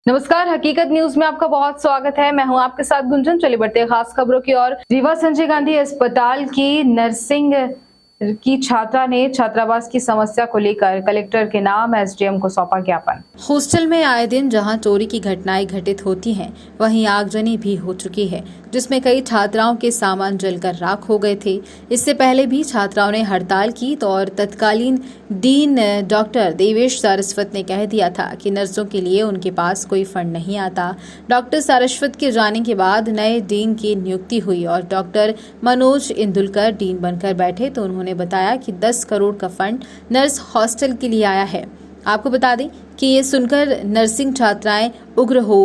नमस्कार, हकीकत न्यूज में आपका बहुत स्वागत है। मैं हूं आपके साथ गुंजन। चलिए बढ़ते हैं खास खबरों की ओर। रीवा संजय गांधी अस्पताल की नर्सिंग की छात्रा ने छात्रावास की समस्या को लेकर कलेक्टर के नाम एसडीएम को सौंपा ज्ञापन। हॉस्टल में आए दिन जहां चोरी की घटनाएं घटित होती हैं, वहीं आगजनी भी हो चुकी है, जिसमें कई छात्राओं के सामान जलकर राख हो गए थे। इससे पहले भी छात्राओं ने हड़ताल की और तत्कालीन डीन डॉक्टर देवेश सारस्वत ने कह दिया था कि नर्सों के लिए उनके पास कोई फंड नहीं आता। डॉक्टर सारस्वत के जाने के बाद नए डीन की नियुक्ति हुई और डॉक्टर मनोज इंदुलकर डीन बनकर बैठे तो उन्होंने बताया कि 10 करोड़ का फंड नर्स हॉस्टल के लिए आया है। आपको बता दें कि ये सुनकर नर्सिंग छात्राएं उग्र हो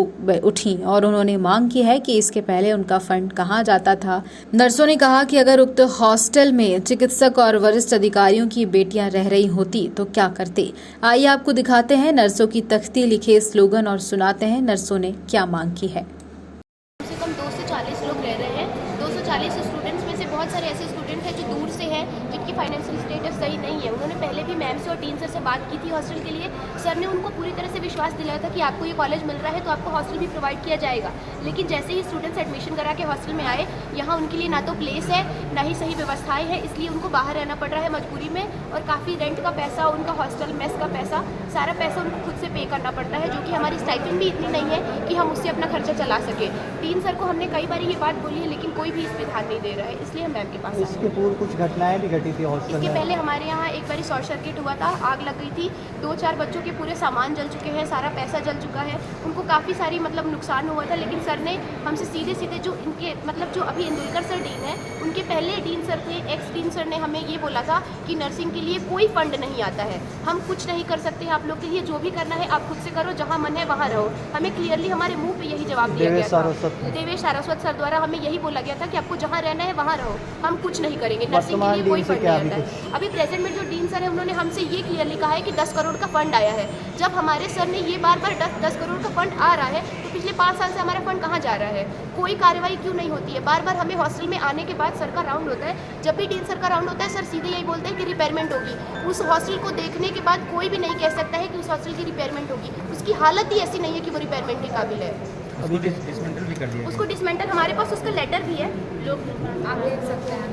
उठी और उन्होंने मांग की है कि इसके पहले उनका फंड कहाँ जाता था। नर्सों ने कहा कि अगर उक्त हॉस्टल में चिकित्सक और वरिष्ठ अधिकारियों की बेटियां रह रही होती तो क्या करते। आइए आपको दिखाते हैं नर्सों की तख्ती लिखे स्लोगन और सुनाते हैं नर्सों ने क्या मांग की है। कम से कम 240 लोग रह रहे हैं। 240 स्टूडेंट्स में से बहुत सारे ऐसे स्टूडेंट हैं जो दूर से हैं, जिनकी फाइनेंशियल स्टेटस सही नहीं है। उन्होंने पहले भी मैम से और डीन सर से बात की थी हॉस्टल के लिए। सर ने उनको पूरी तरह से विश्वास दिलाया था कि आपको ये कॉलेज मिल रहा है तो आपको हॉस्टल भी प्रोवाइड किया जाएगा। लेकिन जैसे ही स्टूडेंट्स एडमिशन करा के हॉस्टल में आए, यहाँ उनके लिए ना तो प्लेस है, ना ही सही व्यवस्थाएं हैं, इसलिए उनको बाहर रहना पड़ रहा है मजबूरी में। और काफ़ी रेंट का पैसा, उनका हॉस्टल मेस का पैसा, सारा पैसा उनको खुद से पे करना पड़ता है, जो कि हमारी स्टाइपेंड भी इतनी नहीं है कि हम उससे अपना खर्चा चला सके। डीन सर को हमने कई बार ये बात बोली है, लेकिन कोई भी इस पर ध्यान नहीं दे रहा है, इसलिए हम मैम के पास आए। इसके पूर्व कुछ घटनाएं भी घटी थी हॉस्टल में। इसके पहले हमारे यहाँ एक बार शॉर्ट सर्किट हुआ था, आग लग गई थी, 2-4 बच्चों के पूरे सामान जल चुके हैं, सारा पैसा जल चुका है, उनको काफ़ी सारी नुकसान हुआ था। लेकिन सर ने हमसे सीधे जो इनके जो अभी इंदुलकर सर डीन है, उनके पहले डीन सर थे, एक्स डीन सर ने हमें ये बोला था कि नर्सिंग के लिए कोई फंड नहीं आता है, हम कुछ नहीं कर सकते हैं आप लोग के लिए, जो भी करना है आप खुद से करो, जहाँ मन है वहाँ रहो। हमें क्लियरली हमारे मुंह पे यही जवाब दिया गया था। देवेश सारस्वत सर द्वारा हमें यही बोला गया था कि आपको जहाँ रहना है वहाँ रहो, हम कुछ नहीं करेंगे, नर्सिंग के लिए कोई फंड नहीं आता है। अभी प्रेजेंट में जो डीन सर है, उन्होंने हमसे ये क्लियरली कहा है कि 10 करोड़ का फंड आया है। जब हमारे सर ने ये बार 10 करोड़ का फंड आ रहा है, तो पिछले 5 साल से हमारा फंड कहाँ जा रहा है? कोई कार्रवाई क्यों नहीं होती है? बार हमें हॉस्टल में आने के बाद सर का राउंड होता है, जब भी डीन सर का राउंड होता है, सर सीधे यही बोलते हैं कि रिपेयरमेंट होगी। उस हॉस्टल को देखने के बाद कोई भी नहीं कह सकता है कि उस हॉस्टल की रिपेयरमेंट होगी। उसकी हालत ही ऐसी नहीं है कि वो रिपेयरमेंट के काबिल है। अभी डिसमेंटल भी कर दिया। उसको डिसमेंटल, हमारे पास उसका लेटर भी है, जो आप देख सकते हैं।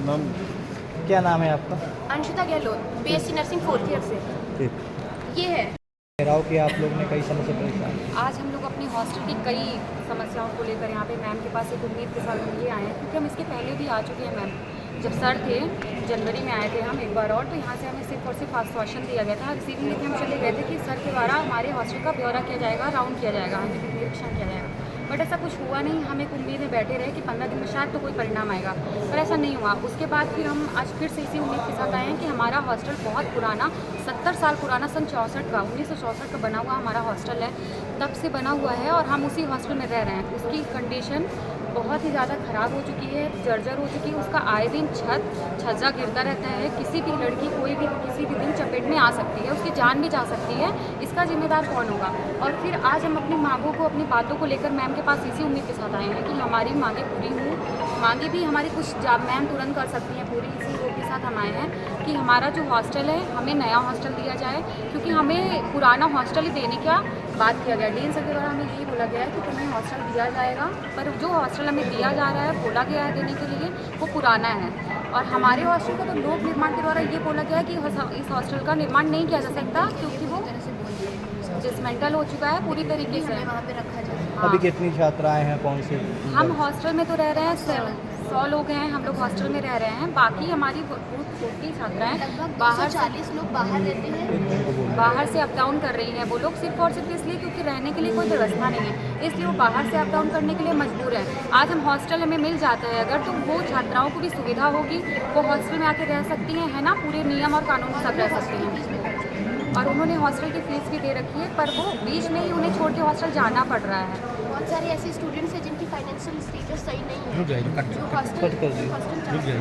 मैम, क्या नाम है आपका? Anshita Gehlot, BSc nursing 4th year से। ठीक। ये है घेराव कि आप लोग ने कई समय से परेशान। आज हम लोग अपनी हॉस्टल की कई समस्याओं को लेकर यहाँ पे मैम के पास एक उम्मीद के साथ हम ये आए हैं, क्योंकि हम इसके पहले भी आ चुके हैं। मैम जब सर थे, जनवरी में आए थे हम एक बार और, तो यहाँ से हमें सिर्फ और सिर्फ आश्वासन दिया गया था। रिसीविंग लेके हम चले गए थे कि सर के द्वारा हमारे हॉस्टल का ब्यौरा किया जाएगा, राउंड किया जाएगा, हमें निरीक्षण किया जाएगा। बट ऐसा कुछ हुआ नहीं। हम एक उम्मीद में बैठे रहे कि 15 दिन में शायद तो कोई परिणाम आएगा, पर ऐसा नहीं हुआ। उसके बाद फिर हम आज फिर से इसी उम्मीद के साथ आए हैं कि हमारा हॉस्टल बहुत पुराना, 70 साल पुराना, सन 64 का, 1964 का बना हुआ हमारा हॉस्टल है, तब से बना हुआ है और हम उसी हॉस्टल में रह रहे हैं। उसकी कंडीशन बहुत ही ज़्यादा ख़राब हो चुकी है, जर्जर हो चुकी है। उसका आए दिन छज्जा गिरता रहता है। किसी भी लड़की कोई भी किसी भी दिन चपेट में आ सकती है, उसकी जान भी जा सकती है। इसका जिम्मेदार कौन होगा? और फिर आज हम अपनी मांगों को, अपनी बातों को लेकर मैम के पास इसी उम्मीद के साथ आए हैं कि हमारी मांगें पूरी हों। मांगें भी हमारी कुछ मैम तुरंत कर सकती हैं पूरी, इसी होप के साथ हम आए हैं कि हमारा जो हॉस्टल है, हमें नया हॉस्टल दिया जाए, क्योंकि हमें पुराना हॉस्टल ही देने का बात किया गया। डीन सर के द्वारा हमें यही बोला गया है कि तुम्हें हॉस्टल दिया जाएगा, पर जो हॉस्टल हमें दिया जा रहा है, बोला गया है देने के लिए, वो पुराना है। और हमारे हॉस्टल का तो लोक निर्माण के द्वारा ये बोला गया है कि इस हॉस्टल का निर्माण नहीं किया जा सकता, क्योंकि वो डिसमेंटल हो चुका है पूरी तरीके से। वहाँ पे रखा जाए। अभी कितनी छात्राएं हैं, कौन से? हम हॉस्टल में तो रह रहे हैं 100 लोग हैं, हम लोग हॉस्टल में रह रहे हैं। बाकी हमारी बहुत छोटी छात्राएं लगभग बाहर 240 लोग बाहर रहते हैं। बाहर से अप डाउन कर रही हैं। वो लोग सिर्फ और सिर्फ इसलिए क्योंकि रहने के लिए कोई व्यवस्था नहीं है, इसलिए वो बाहर से अप डाउन करने के लिए मजबूर है। आज हम हॉस्टल हमें मिल जाता है अगर, तो वो छात्राओं को भी सुविधा होगी, वो हॉस्टल में आके रह सकती हैं, है ना, पूरे नियम और कानून के साथ रह सकती हैं। और उन्होंने हॉस्टल की फीस भी दे रखी है, पर वो बीच में ही उन्हें छोड़ के हॉस्टल जाना पड़ रहा है। बहुत सारे ऐसे स्टूडेंट्स हैं जिनकी फाइनेंशियल स्टेटस सही नहीं है, जो हॉस्टल कट कर दिए।